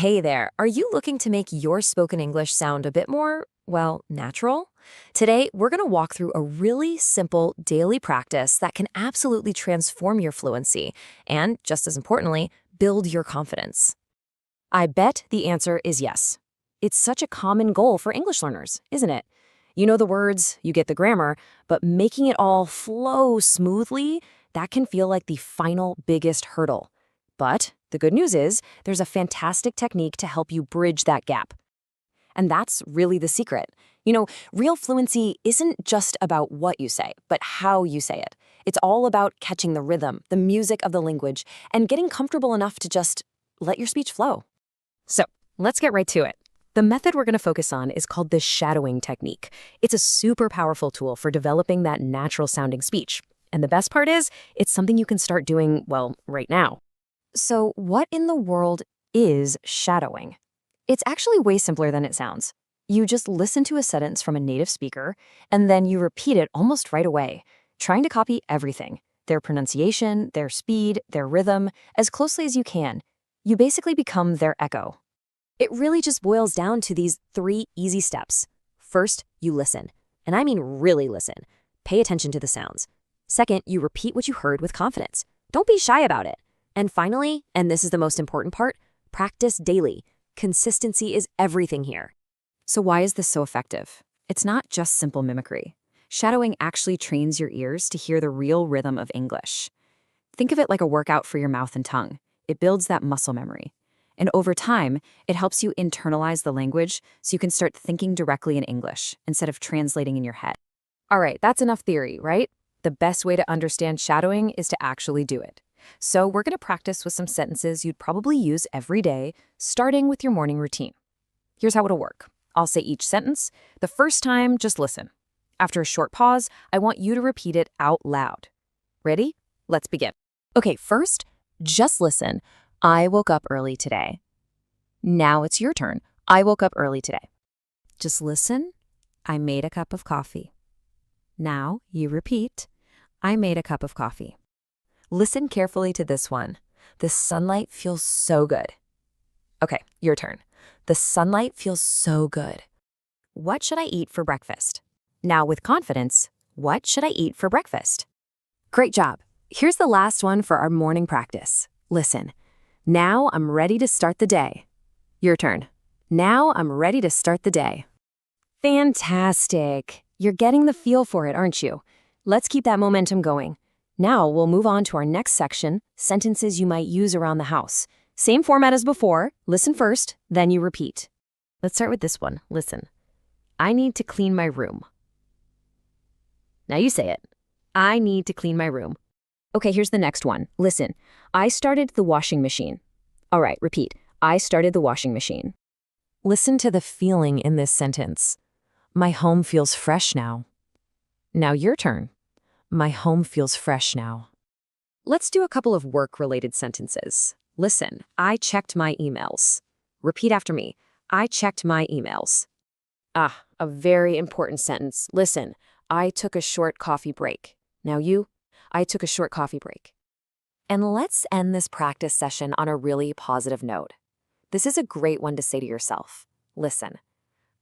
Hey there, are you looking to make your spoken English sound a bit more, well, natural? Today, we're going to walk through a really simple daily practice that can absolutely transform your fluency and, just as importantly, build your confidence. I bet the answer is yes. It's such a common goal for English learners, isn't it? You know the words, you get the grammar, but making it all flow smoothly, that can feel like the final biggest hurdle. But the good news is there's a fantastic technique to help you bridge that gap. And that's really the secret. Real fluency isn't just about what you say, but how you say it. It's all about catching the rhythm, the music of the language, and getting comfortable enough to just let your speech flow. So let's get right to it. The method we're going to focus on is called the shadowing technique. It's a super powerful tool for developing that natural sounding speech. And the best part is, it's something you can start doing, well, right now. So what in the world is shadowing? It's actually way simpler than it sounds. You just listen to a sentence from a native speaker, and then you repeat it almost right away, trying to copy everything, their pronunciation, their speed, their rhythm, as closely as you can. You basically become their echo. It really just boils down to these 3 easy steps. First, you listen. And I mean really listen. Pay attention to the sounds. Second, you repeat what you heard with confidence. Don't be shy about it. And finally, and this is the most important part, practice daily. Consistency is everything here. So why is this so effective? It's not just simple mimicry. Shadowing actually trains your ears to hear the real rhythm of English. Think of it like a workout for your mouth and tongue. It builds that muscle memory. And over time, it helps you internalize the language so you can start thinking directly in English instead of translating in your head. All right, that's enough theory, right? The best way to understand shadowing is to actually do it. So we're going to practice with some sentences you'd probably use every day, starting with your morning routine. Here's how it'll work. I'll say each sentence. The first time, just listen. After a short pause, I want you to repeat it out loud. Ready? Let's begin. Okay, first, just listen. I woke up early today. Now it's your turn. I woke up early today. Just listen. I made a cup of coffee. Now you repeat. I made a cup of coffee. Listen carefully to this one. The sunlight feels so good. Okay, your turn. The sunlight feels so good. What should I eat for breakfast? Now with confidence, what should I eat for breakfast? Great job. Here's the last one for our morning practice. Listen. Now I'm ready to start the day. Your turn. Now I'm ready to start the day. Fantastic. You're getting the feel for it, aren't you? Let's keep that momentum going. Now we'll move on to our next section, sentences you might use around the house. Same format as before. Listen first, then you repeat. Let's start with this one. Listen. I need to clean my room. Now you say it. I need to clean my room. Okay, here's the next one. Listen. I started the washing machine. All right, repeat. I started the washing machine. Listen to the feeling in this sentence. My home feels fresh now. Now your turn. My home feels fresh now. Let's do a couple of work-related sentences. Listen, I checked my emails. Repeat after me. I checked my emails. A very important sentence. Listen, I took a short coffee break. Now you, I took a short coffee break. And let's end this practice session on a really positive note. This is a great one to say to yourself. Listen,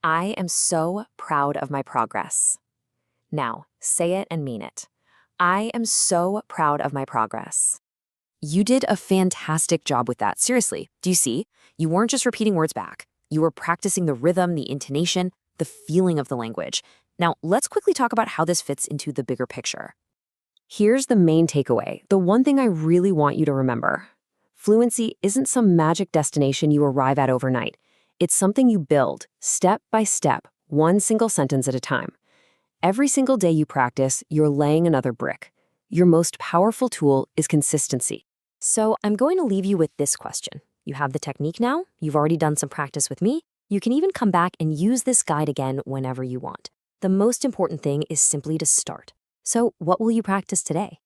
I am so proud of my progress. Now, say it and mean it. I am so proud of my progress. You did a fantastic job with that. Seriously, do you see? You weren't just repeating words back. You were practicing the rhythm, the intonation, the feeling of the language. Now, let's quickly talk about how this fits into the bigger picture. Here's the main takeaway, the one thing I really want you to remember. Fluency isn't some magic destination you arrive at overnight. It's something you build, step by step, one single sentence at a time. Every single day you practice, you're laying another brick. Your most powerful tool is consistency. So I'm going to leave you with this question. You have the technique now. You've already done some practice with me. You can even come back and use this guide again whenever you want. The most important thing is simply to start. So what will you practice today?